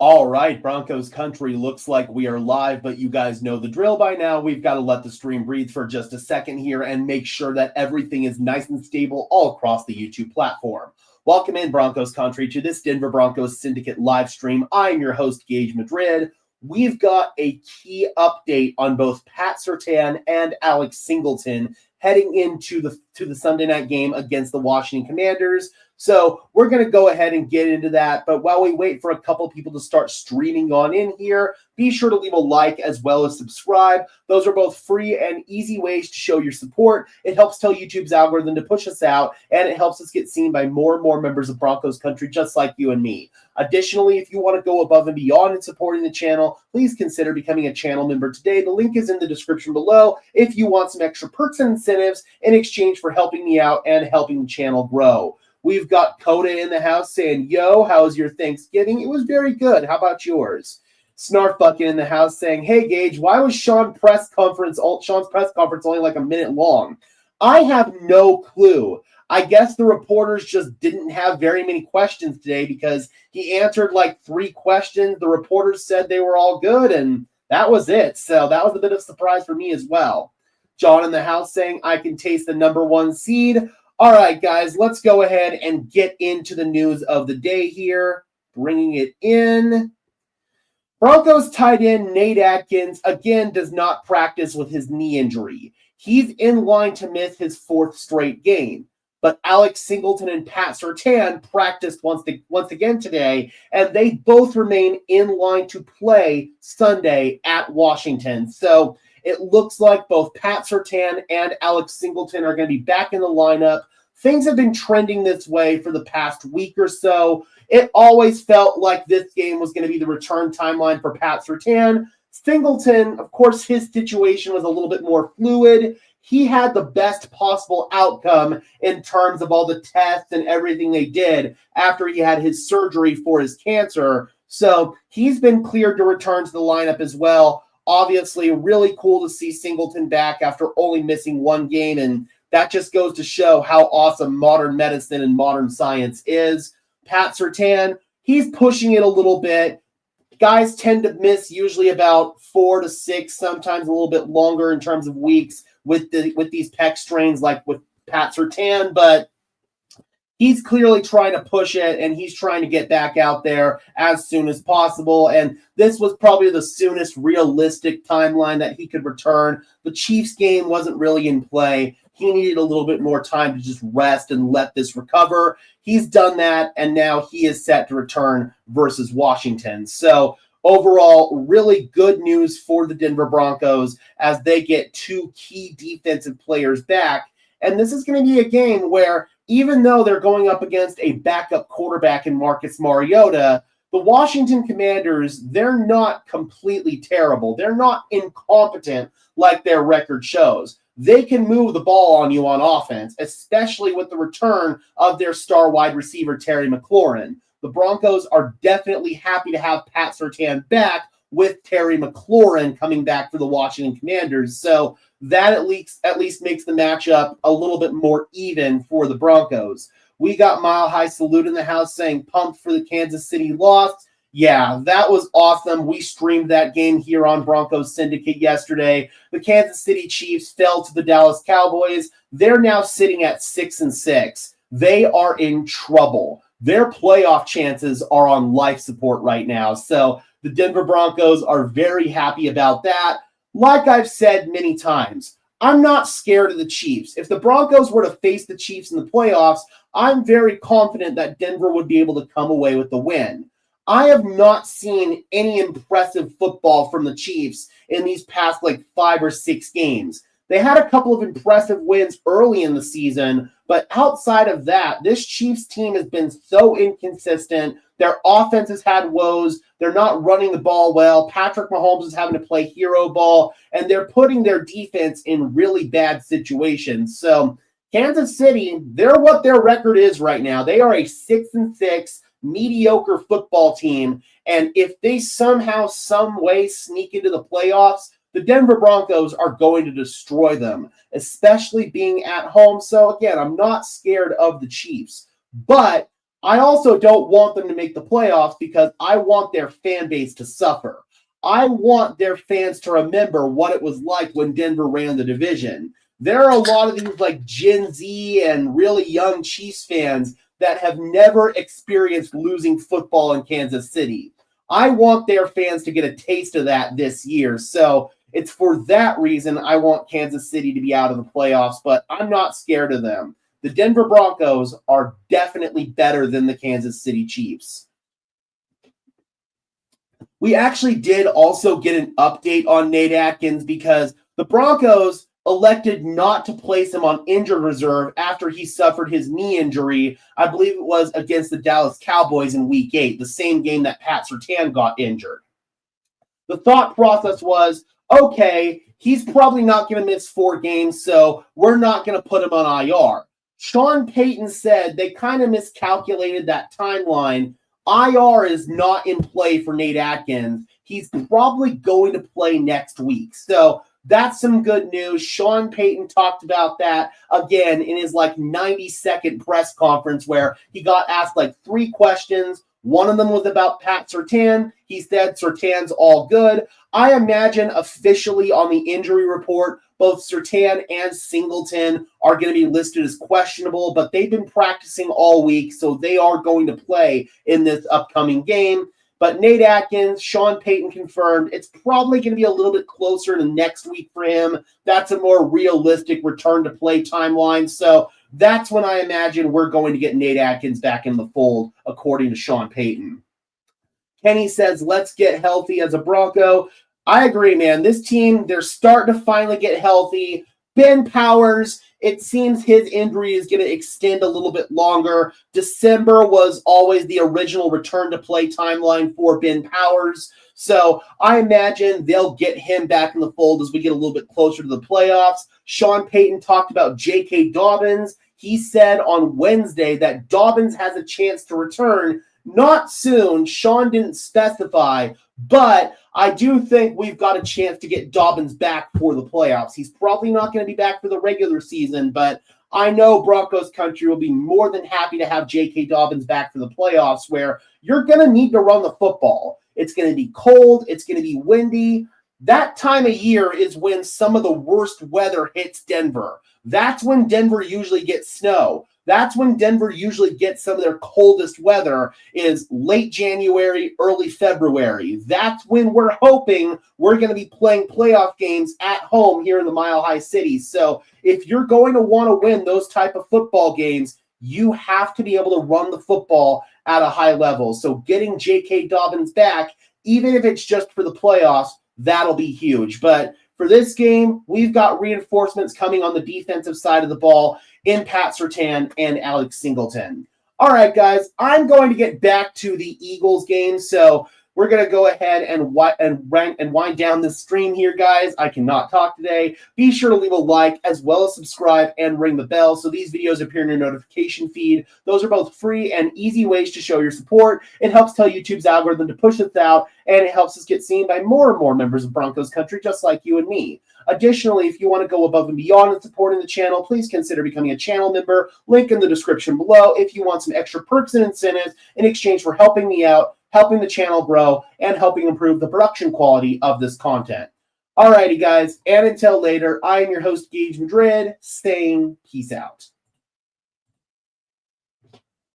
All right, Broncos country, looks like we are live, but you guys know the drill by now. We've got to let the stream breathe for just a second here and make sure that everything is nice and stable all across the YouTube platform. Welcome in, Broncos country, to this Denver Broncos Syndicate live stream. I'm your host, Gage Madrid. We've got a key update on both Pat Surtain and Alex Singleton heading into the Sunday night game against the Washington Commanders. So we're going to go ahead and get into that. But while we wait for a couple of people to start streaming on in here, be sure to leave a like as well as subscribe. Those are both free and easy ways to show your support. It helps tell YouTube's algorithm to push us out, and it helps us get seen by more and more members of Broncos country just like you and me. Additionally, if you want to go above and beyond in supporting the channel, please consider becoming a channel member today. The link is in the description below if you want some extra perks and incentives in exchange for helping me out and helping the channel grow. We've got Coda in the house saying, yo, how was your Thanksgiving? It was very good. How about yours? Snarf Bucket in the house saying, hey, Gage, why was Sean's press conference only like a minute long? I have no clue. I guess the reporters just didn't have very many questions today because he answered like 3 questions. The reporters said they were all good, and that was it. So that was a bit of a surprise for me as well. John in the house saying, I can taste the #1 seed. All right, guys, let's go ahead and get into the news of the day here. Bringing it in. Broncos tight end Nate Atkins, again, does not practice with his knee injury. He's in line to miss his 4th straight game. But Alex Singleton and Pat Surtain practiced once again today, and they both remain in line to play Sunday at Washington. So it looks like both Pat Surtain and Alex Singleton are going to be back in the lineup. Things have been trending this way for the past week or so. It always felt like this game was going to be the return timeline for Pat Surtain. Singleton, of course, his situation was a little bit more fluid. He had the best possible outcome in terms of all the tests and everything they did after he had his surgery for his cancer. So he's been cleared to return to the lineup as well. Obviously, really cool to see Singleton back after only missing 1 game, and that just goes to show how awesome modern medicine and modern science is. Pat Surtain, he's pushing it a little bit. Guys tend to miss usually about 4 to 6, sometimes a little bit longer in terms of weeks with these pec strains like with Pat Surtain, but he's clearly trying to push it, and he's trying to get back out there as soon as possible. And this was probably the soonest realistic timeline that he could return. The Chiefs game wasn't really in play. He needed a little bit more time to just rest and let this recover. He's done that, and now he is set to return versus Washington. So overall, really good news for the Denver Broncos as they get 2 key defensive players back. And this is going to be a game where, even though they're going up against a backup quarterback in Marcus Mariota, the Washington Commanders, they're not completely terrible. They're not incompetent like their record shows. They can move the ball on you on offense, especially with the return of their star wide receiver, Terry McLaurin. The Broncos are definitely happy to have Pat Surtain back with Terry McLaurin coming back for the Washington Commanders. So that at least makes the matchup a little bit more even for the Broncos. We got Mile High Salute in the house saying pumped for the Kansas City loss. Yeah, that was awesome. We streamed that game here on Broncos Syndicate yesterday. The Kansas City Chiefs fell to the Dallas Cowboys. They're now sitting at 6-6. They are in trouble. Their playoff chances are on life support right now. So the Denver Broncos are very happy about that. Like I've said many times, I'm not scared of the Chiefs. If the Broncos were to face the Chiefs in the playoffs, I'm very confident that Denver would be able to come away with the win. I have not seen any impressive football from the Chiefs in these past 5 or 6 games. They had a couple of impressive wins early in the season, but outside of that, this Chiefs team has been so inconsistent. Their offense has had woes. They're not running the ball well. Patrick Mahomes is having to play hero ball, and they're putting their defense in really bad situations. So Kansas City, they're what their record is right now. They are a 6-6 mediocre football team, and if they somehow, some way sneak into the playoffs, the Denver Broncos are going to destroy them, especially being at home. So again, I'm not scared of the Chiefs, but I also don't want them to make the playoffs because I want their fan base to suffer. I want their fans to remember what it was like when Denver ran the division. There are a lot of these like Gen Z and really young Chiefs fans that have never experienced losing football in Kansas City. I want their fans to get a taste of that this year. So it's for that reason I want Kansas City to be out of the playoffs, but I'm not scared of them. The Denver Broncos are definitely better than the Kansas City Chiefs. We actually did also get an update on Nate Atkins because the Broncos elected not to place him on injured reserve after he suffered his knee injury. I believe it was against the Dallas Cowboys in Week 8, the same game that Pat Surtain got injured. The thought process was, okay, he's probably not going to miss 4 games, so we're not going to put him on IR. Sean Payton said they kind of miscalculated that timeline. IR is not in play for Nate Atkins. He's probably going to play next week. So that's some good news. Sean Payton talked about that again in his 90-second press conference where he got asked 3 questions. One of them was about Pat Surtain. He said Surtain's all good. I imagine officially on the injury report, both Surtain and Singleton are going to be listed as questionable, but they've been practicing all week, so they are going to play in this upcoming game. But Nate Atkins, Sean Payton confirmed, it's probably going to be a little bit closer to next week for him. That's a more realistic return to play timeline. So that's when I imagine we're going to get Nate Atkins back in the fold, according to Sean Payton. Kenny says, let's get healthy as a Bronco. I agree, man. This team, they're starting to finally get healthy. Ben Powers, it seems his injury is going to extend a little bit longer. December was always the original return to play timeline for Ben Powers. So I imagine they'll get him back in the fold as we get a little bit closer to the playoffs. Sean Payton talked about J.K. Dobbins. He said on Wednesday that Dobbins has a chance to return. Not soon. Sean didn't specify, but I do think we've got a chance to get Dobbins back for the playoffs. He's probably not going to be back for the regular season, but I know Broncos country will be more than happy to have J.K. Dobbins back for the playoffs where you're going to need to run the football. It's going to be cold. It's going to be windy. That time of year is when some of the worst weather hits Denver. That's when Denver usually gets snow. That's when Denver usually gets some of their coldest weather is late January, early February. That's when we're hoping we're going to be playing playoff games at home here in the Mile High City. So if you're going to want to win those type of football games, you have to be able to run the football at a high level. So getting J.K. Dobbins back, even if it's just for the playoffs, that'll be huge. But for this game, we've got reinforcements coming on the defensive side of the ball in Pat Surtain and Alex Singleton. All right, guys, I'm going to get back to the Eagles game. So we're going to go ahead and wind down this stream here, guys. I cannot talk today. Be sure to leave a like as well as subscribe and ring the bell so these videos appear in your notification feed. Those are both free and easy ways to show your support. It helps tell YouTube's algorithm to push us out, and it helps us get seen by more and more members of Broncos country just like you and me. Additionally, if you want to go above and beyond in supporting the channel, please consider becoming a channel member. Link in the description below if you want some extra perks and incentives in exchange for helping me out, helping the channel grow, and helping improve the production quality of this content. Alrighty, guys, and until later, I am your host, Gage Madrid, saying peace out.